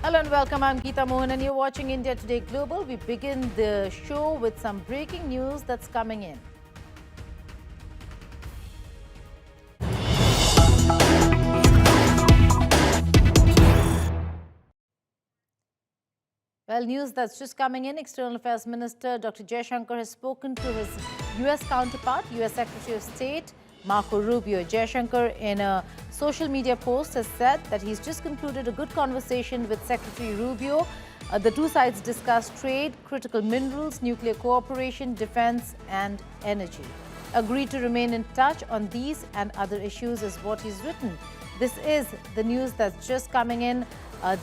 Hello and welcome. I'm Geeta Mohan and you're watching India Today Global. We begin the show with some breaking news that's coming in. Well, news that's just coming in. External Affairs Minister Dr. Jaishankar has spoken to his U.S. counterpart, U.S. Secretary of State Marco Rubio. Jaishankar, in a social media post, has said that he's just concluded a good conversation with Secretary Rubio. The two sides discussed trade, critical minerals, nuclear cooperation, defense, and energy. Agreed to remain in touch on these and other issues is what he's written. This is the news that's just coming in.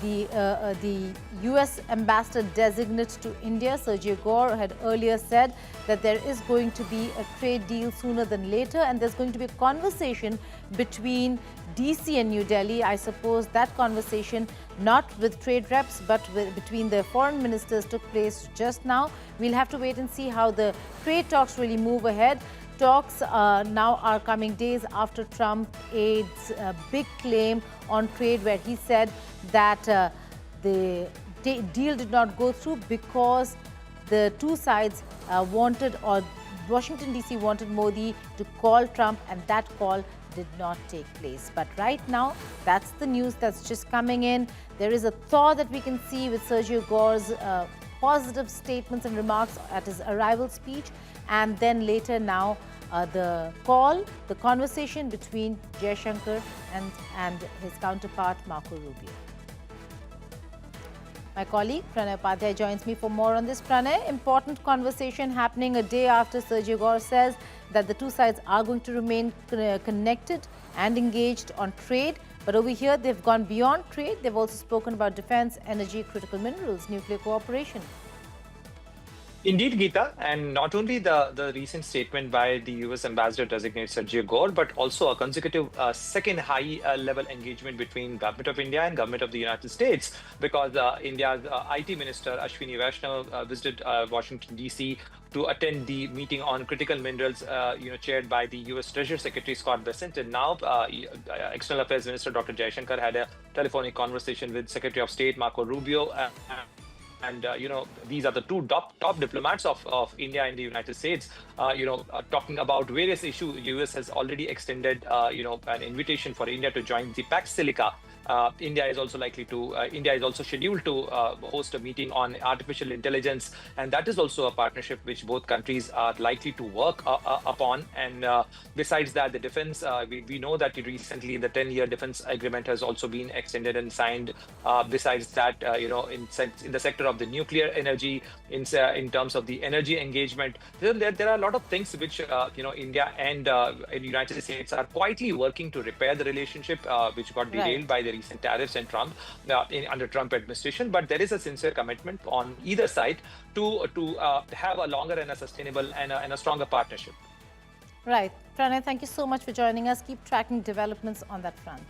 The U.S. ambassador designate to India, Sergio Gore, had earlier said that there is going to be a trade deal sooner than later, and there's going to be a conversation between DC and New Delhi. I suppose that conversation, not with trade reps, but between the foreign ministers, took place just now. We'll have to wait and see how the trade talks really move ahead. Talks now are coming days after Trump aide's big claim on trade, where he said that the deal did not go through because the two sides wanted, or Washington DC wanted Modi to call Trump, and that call did not take place. But right now, that's the news that's just coming in. There is a thaw that we can see with Sergio Gore's positive statements and remarks at his arrival speech, and then later now the conversation between Jaishankar and his counterpart Marco Rubio. My colleague Pranay Upadhyay joins me for more on this. Pranay, important conversation happening a day after Sergio Gore says that the two sides are going to remain connected and engaged on trade. But over here, they've gone beyond trade. They've also spoken about defense, energy, critical minerals, nuclear cooperation. Indeed, Geeta, and not only the recent statement by the U.S. Ambassador designate Sergio Gore, but also a consecutive second high-level engagement between Government of India and Government of the United States, because India's IT Minister Ashwini Vaishnaw visited Washington D.C. to attend the meeting on critical minerals, chaired by the U.S. Treasury Secretary Scott Bessent. And now, External Affairs Minister Dr. Jaishankar had a telephonic conversation with Secretary of State Marco Rubio. And these are the two top diplomats of India and the United States, talking about various issues. U.S. has already extended, an invitation for India to join the Pax Silica. India is also scheduled to host a meeting on artificial intelligence, and that is also a partnership which both countries are likely to work upon. And besides that, the defense, we know that recently the 10-year defense agreement has also been extended and signed. Besides that, in the sector of the nuclear energy, in terms of the energy engagement, there are a lot of things which India and the United States are quietly working to repair the relationship, which got derailed by the recent tariffs and Trump under Trump administration. But there is a sincere commitment on either side to have a longer and a sustainable and a stronger partnership. Right. Pranay, thank you so much for joining us. Keep tracking developments on that front.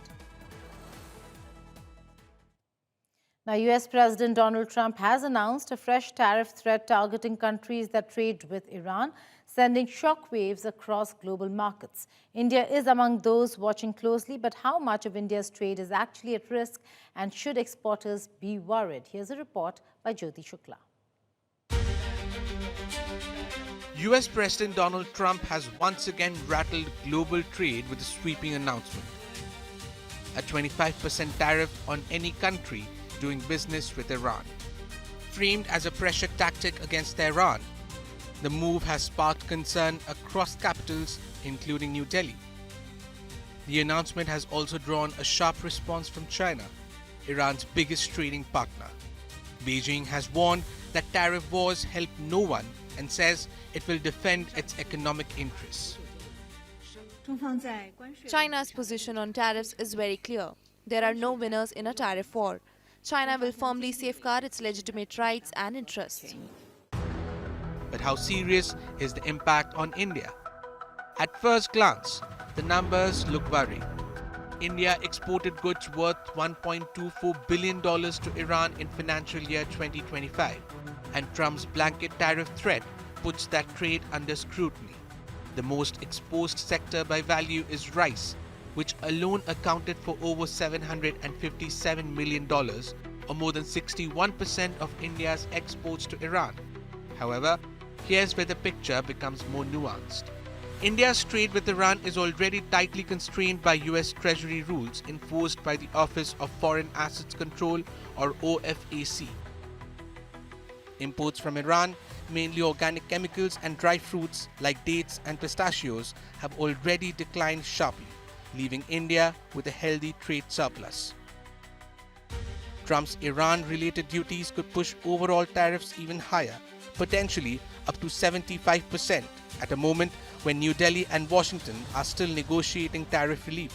Now, U.S. President Donald Trump has announced a fresh tariff threat targeting countries that trade with Iran, sending shockwaves across global markets. India is among those watching closely, but how much of India's trade is actually at risk, and should exporters be worried? Here's a report by Jyoti Shukla. U.S. President Donald Trump has once again rattled global trade with a sweeping announcement. A 25% tariff on any country doing business with Iran. Framed as a pressure tactic against Tehran, the move has sparked concern across capitals, including New Delhi. The announcement has also drawn a sharp response from China, Iran's biggest trading partner. Beijing has warned that tariff wars help no one and says it will defend its economic interests. China's position on tariffs is very clear. There are no winners in a tariff war. China will firmly safeguard its legitimate rights and interests. But how serious is the impact on India? At first glance, the numbers look worrying. India exported goods worth $1.24 billion to Iran in financial year 2025, and Trump's blanket tariff threat puts that trade under scrutiny. The most exposed sector by value is rice, which alone accounted for over $757 million or more than 61% of India's exports to Iran. However, here's where the picture becomes more nuanced. India's trade with Iran is already tightly constrained by US Treasury rules enforced by the Office of Foreign Assets Control or OFAC. Imports from Iran, mainly organic chemicals and dry fruits like dates and pistachios, have already declined sharply, leaving India with a healthy trade surplus. Trump's Iran-related duties could push overall tariffs even higher, potentially up to 75%, at a moment when New Delhi and Washington are still negotiating tariff relief.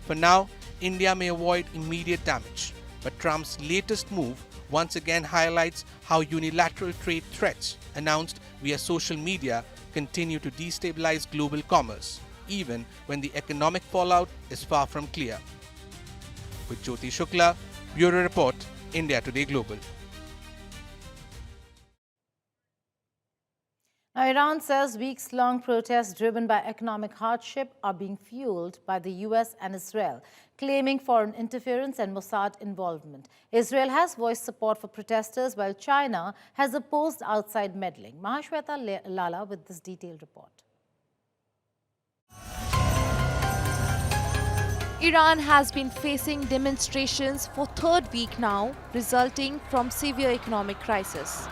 For now, India may avoid immediate damage, but Trump's latest move once again highlights how unilateral trade threats announced via social media continue to destabilize global commerce, even when the economic fallout is far from clear. With Jyoti Shukla, Bureau Report, India Today Global. Now, Iran says weeks-long protests driven by economic hardship are being fueled by the US and Israel, claiming foreign interference and Mossad involvement. Israel has voiced support for protesters, while China has opposed outside meddling. Mahashweta Lala with this detailed report. Iran has been facing demonstrations for third week now, resulting from severe economic crisis.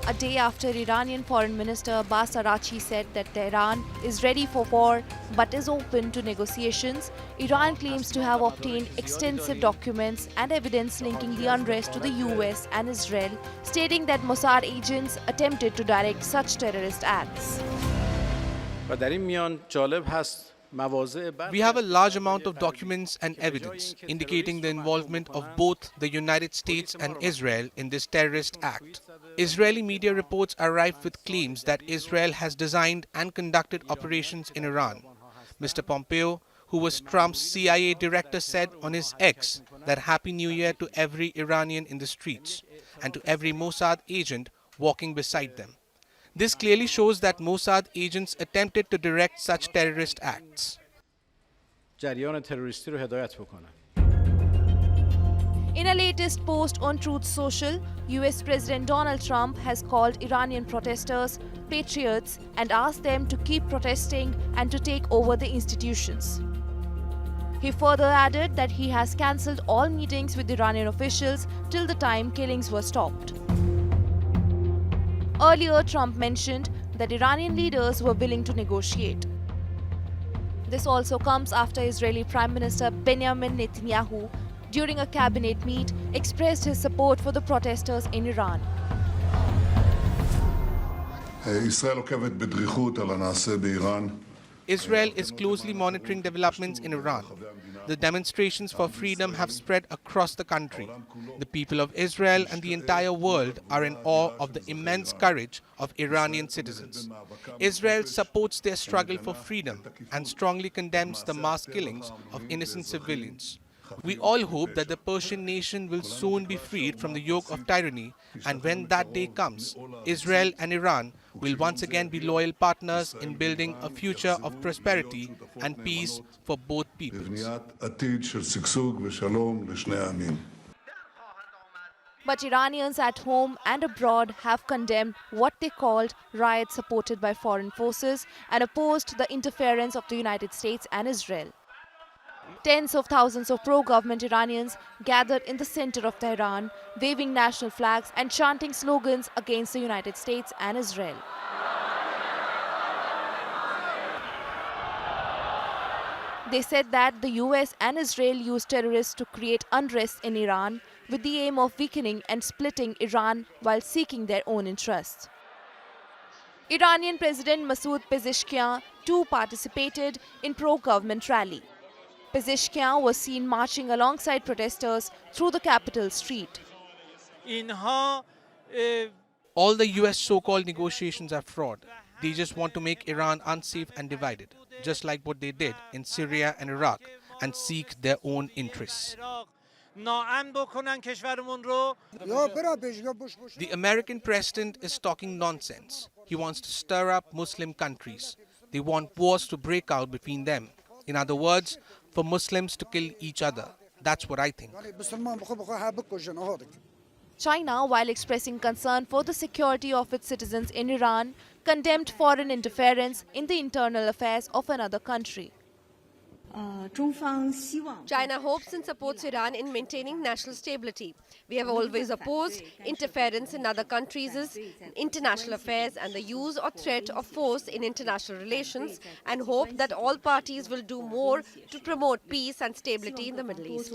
A day after Iranian Foreign Minister Abbas Araghchi said that Tehran is ready for war but is open to negotiations, Iran claims to have obtained extensive documents and evidence linking the unrest to the US and Israel, stating that Mossad agents attempted to direct such terrorist acts. We have a large amount of documents and evidence indicating the involvement of both the United States and Israel in this terrorist act. Israeli media reports are rife with claims that Israel has designed and conducted operations in Iran. Mr. Pompeo, who was Trump's CIA director, said on his X that Happy New Year to every Iranian in the streets and to every Mossad agent walking beside them. This clearly shows that Mossad agents attempted to direct such terrorist acts. In a latest post on Truth Social, US President Donald Trump has called Iranian protesters patriots and asked them to keep protesting and to take over the institutions. He further added that he has cancelled all meetings with Iranian officials till the time killings were stopped. Earlier, Trump mentioned that Iranian leaders were willing to negotiate. This also comes after Israeli Prime Minister Benjamin Netanyahu, during a cabinet meet, expressed his support for the protesters in Iran. Israel is closely monitoring developments in Iran. The demonstrations for freedom have spread across the country. The people of Israel and the entire world are in awe of the immense courage of Iranian citizens. Israel supports their struggle for freedom and strongly condemns the mass killings of innocent civilians. We all hope that the Persian nation will soon be freed from the yoke of tyranny, and when that day comes, Israel and Iran will once again be loyal partners in building a future of prosperity and peace for both peoples. But Iranians at home and abroad have condemned what they called riots supported by foreign forces and opposed the interference of the United States and Israel. Tens of thousands of pro-government Iranians gathered in the center of Tehran, waving national flags and chanting slogans against the United States and Israel. They said that the US and Israel used terrorists to create unrest in Iran with the aim of weakening and splitting Iran while seeking their own interests. Iranian President Masoud Pezeshkian too participated in pro-government rally. Pezeshkian was seen marching alongside protesters through the capital street. All the US so-called negotiations are fraud. They just want to make Iran unsafe and divided, just like what they did in Syria and Iraq, and seek their own interests. The American president is talking nonsense. He wants to stir up Muslim countries. They want wars to break out between them. In other words, for Muslims to kill each other. That's what I think. China, while expressing concern for the security of its citizens in Iran, condemned foreign interference in the internal affairs of another country. China hopes and supports Iran in maintaining national stability. We have always opposed interference in other countries' international affairs and the use or threat of force in international relations, and hope that all parties will do more to promote peace and stability in the Middle East.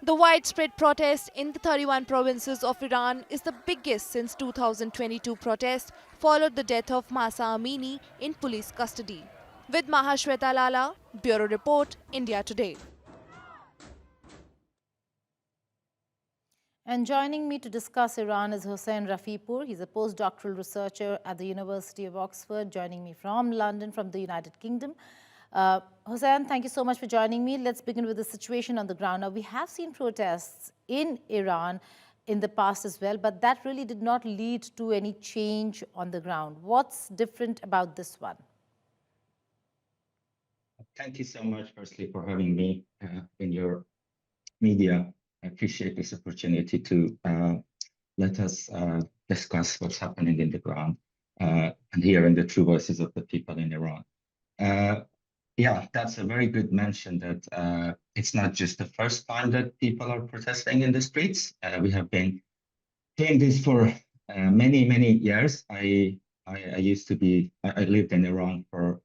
The widespread protest in the 31 provinces of Iran is the biggest since 2022 protest followed the death of Mahsa Amini in police custody. With Mahashweta Lala, Bureau Report, India Today. And joining me to discuss Iran is Hossein Rafipour. He's a postdoctoral researcher at the University of Oxford, joining me from London, from the United Kingdom. Hossein, thank you so much for joining me. Let's begin with the situation on the ground. Now, we have seen protests in Iran in the past as well, but that really did not lead to any change on the ground. What's different about this one? Thank you so much, firstly, for having me in your media. I appreciate this opportunity to let us discuss what's happening in the ground and hearing the true voices of the people in Iran. Yeah, that's a very good mention that it's not just the first time that people are protesting in the streets. We have been doing this for many, many years. I lived in Iran for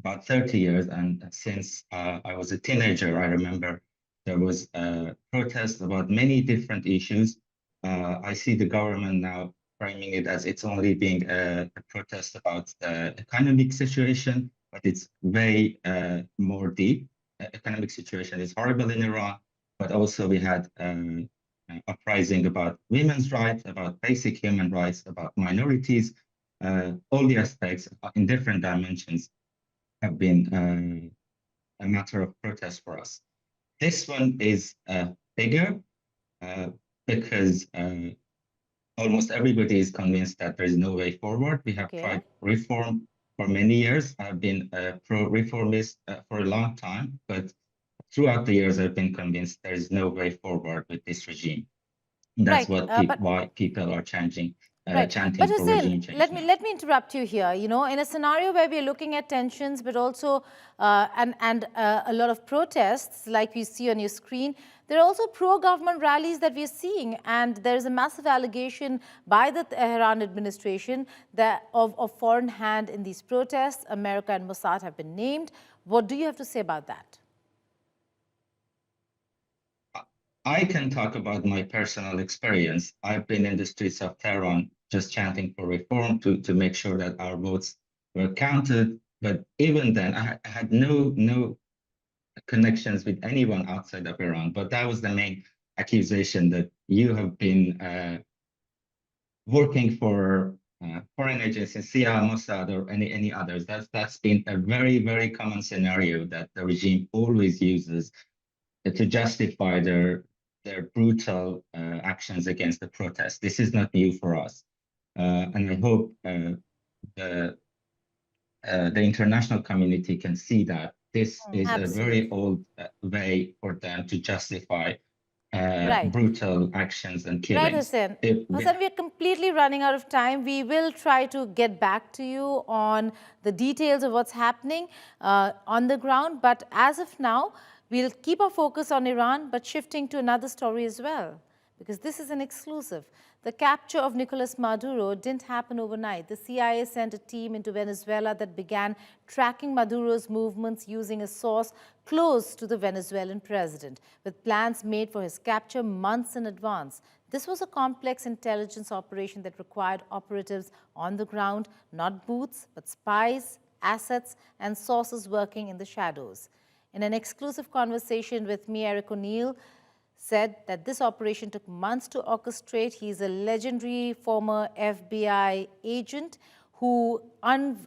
about 30 years, and since I was a teenager, I remember there was a protest about many different issues. I see the government now framing it as it's only being a protest about the economic situation, but it's way more deep. The economic situation is horrible in Iran, but also we had uprising about women's rights, about basic human rights, about minorities. All the aspects in different dimensions have been a matter of protest for us. This one is bigger because almost everybody is convinced that there is no way forward. We have tried reform for many years. I've been a pro-reformist for a long time, but throughout the years, I've been convinced there is no way forward with this regime. That's why people are chanting for regime change. Let me interrupt you here. You know, in a scenario where we're looking at tensions, but also a lot of protests, like we see on your screen, there are also pro-government rallies that we're seeing, and there is a massive allegation by the Tehran administration that of foreign hand in these protests. America and Mossad have been named. What do you have to say about that? I can talk about my personal experience. I've been in the streets of Tehran just chanting for reform to make sure that our votes were counted. But even then, I had no connections with anyone outside of Iran. But that was the main accusation, that you have been working for foreign agencies, CIA, Mossad, or any others. That's been a very, very common scenario that the regime always uses to justify their brutal actions against the protests. This is not new for us. And I hope the international community can see that this is a very old way for them to justify brutal actions and killings. Right, Hossein. Hossein, we are completely running out of time. We will try to get back to you on the details of what's happening on the ground. But as of now, we'll keep our focus on Iran, but shifting to another story as well, because this is an exclusive. The capture of Nicolas Maduro didn't happen overnight. The CIA sent a team into Venezuela that began tracking Maduro's movements using a source close to the Venezuelan president, with plans made for his capture months in advance. This was a complex intelligence operation that required operatives on the ground, not boots, but spies, assets, and sources working in the shadows. In an exclusive conversation with me, Eric O'Neill said that this operation took months to orchestrate. He's a legendary former FBI agent who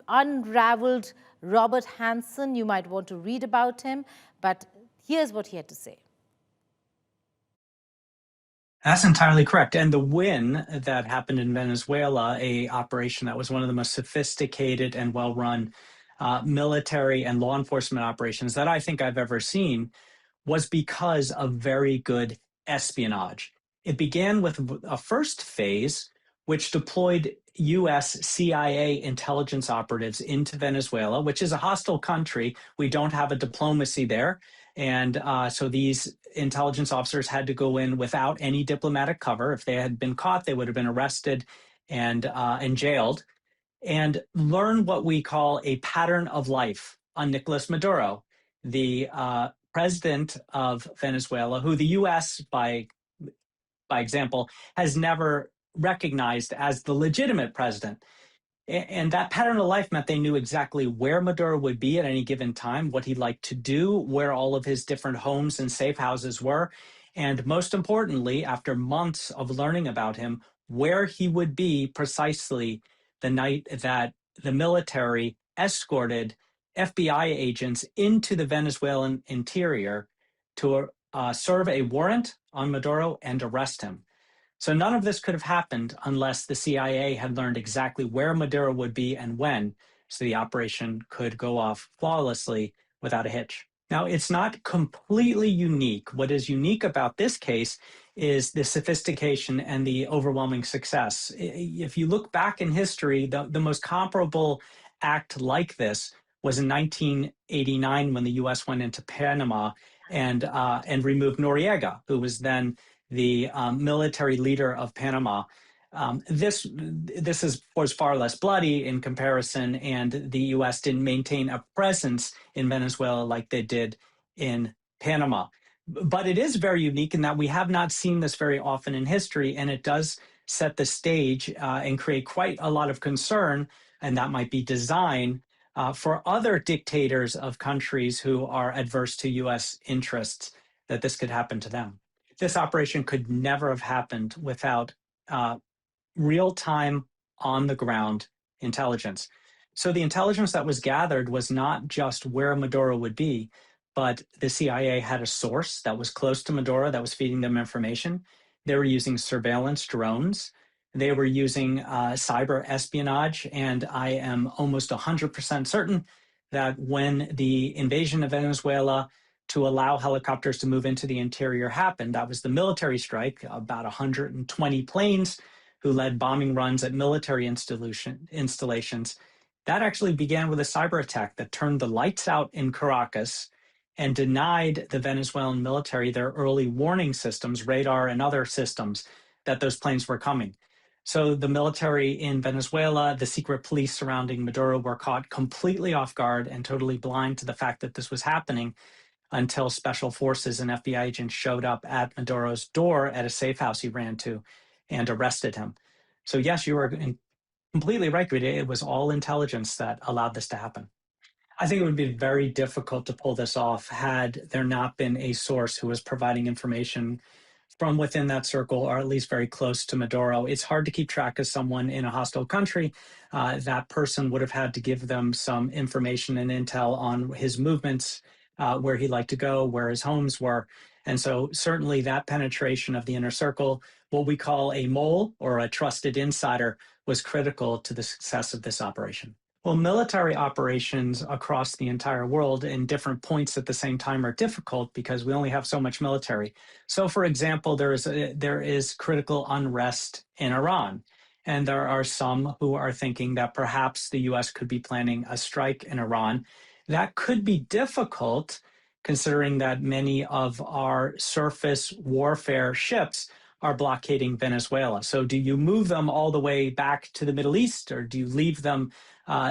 unraveled Robert Hanssen. You might want to read about him, but here's what he had to say. That's entirely correct. And the win that happened in Venezuela, a operation that was one of the most sophisticated and well-run military and law enforcement operations that I think I've ever seen was because of very good espionage. It began with a first phase, which deployed US CIA intelligence operatives into Venezuela, which is a hostile country. We don't have a diplomacy there. And so these intelligence officers had to go in without any diplomatic cover. If they had been caught, they would have been arrested and jailed, and learn what we call a pattern of life on Nicolas Maduro, the president of Venezuela, who the U.S., by example, has never recognized as the legitimate president. And that pattern of life meant they knew exactly where Maduro would be at any given time, what he liked to do, where all of his different homes and safe houses were, and most importantly, after months of learning about him, where he would be precisely the night that the military escorted FBI agents into the Venezuelan interior to serve a warrant on Maduro and arrest him. So none of this could have happened unless the CIA had learned exactly where Maduro would be and when, so the operation could go off flawlessly without a hitch. Now, it's not completely unique. What is unique about this case is the sophistication and the overwhelming success. If you look back in history, the most comparable act like this was in 1989 when the U.S. went into Panama and removed Noriega, who was then the military leader of Panama. This was far less bloody in comparison, and the U.S. didn't maintain a presence in Venezuela like they did in Panama. But it is very unique in that we have not seen this very often in history, and it does set the stage and create quite a lot of concern, and that might be design for other dictators of countries who are adverse to U.S. interests, that this could happen to them. This operation could never have happened without real-time, on-the-ground intelligence. So the intelligence that was gathered was not just where Maduro would be, but the CIA had a source that was close to Maduro that was feeding them information. They were using surveillance drones. They were using cyber espionage, and I am almost 100% certain that when the invasion of Venezuela to allow helicopters to move into the interior happened, that was the military strike, about 120 planes who led bombing runs at military installations. That actually began with a cyber attack that turned the lights out in Caracas and denied the Venezuelan military their early warning systems, radar and other systems, that those planes were coming. So the military in Venezuela, the secret police surrounding Maduro were caught completely off guard and totally blind to the fact that this was happening until special forces and FBI agents showed up at Maduro's door at a safe house he ran to and arrested him. So yes, you are completely right, Geeta. It was all intelligence that allowed this to happen. I think it would be very difficult to pull this off had there not been a source who was providing information from within that circle, or at least very close to Maduro. It's hard to keep track of someone in a hostile country. That person would have had to give them some information and intel on his movements, where he liked to go, where his homes were. And so certainly that penetration of the inner circle, what we call a mole or a trusted insider, was critical to the success of this operation. Well, military operations across the entire world in different points at the same time are difficult because we only have so much military. So, for example, there is critical unrest in Iran. And there are some who are thinking that perhaps the U.S. could be planning a strike in Iran. That could be difficult considering that many of our surface warfare ships are blockading Venezuela. So do you move them all the way back to the Middle East, or do you leave them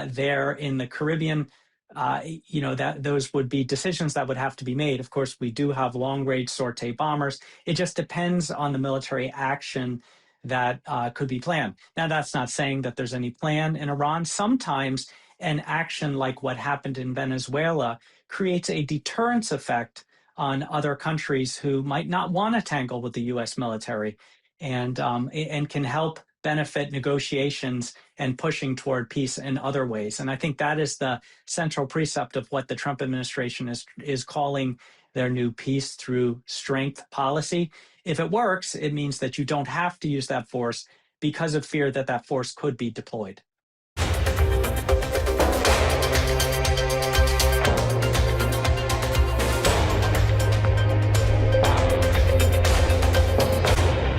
there in the Caribbean? Those would be decisions that would have to be made. Of course, we do have long-range sortie bombers. It just depends on the military action that could be planned. Now, that's not saying that there's any plan in Iran. Sometimes an action like what happened in Venezuela creates a deterrence effect on other countries who might not want to tangle with the U.S. military, and can help benefit negotiations and pushing toward peace in other ways. And I think that is the central precept of what the Trump administration is calling their new peace through strength policy. If it works, it means that you don't have to use that force because of fear that that force could be deployed.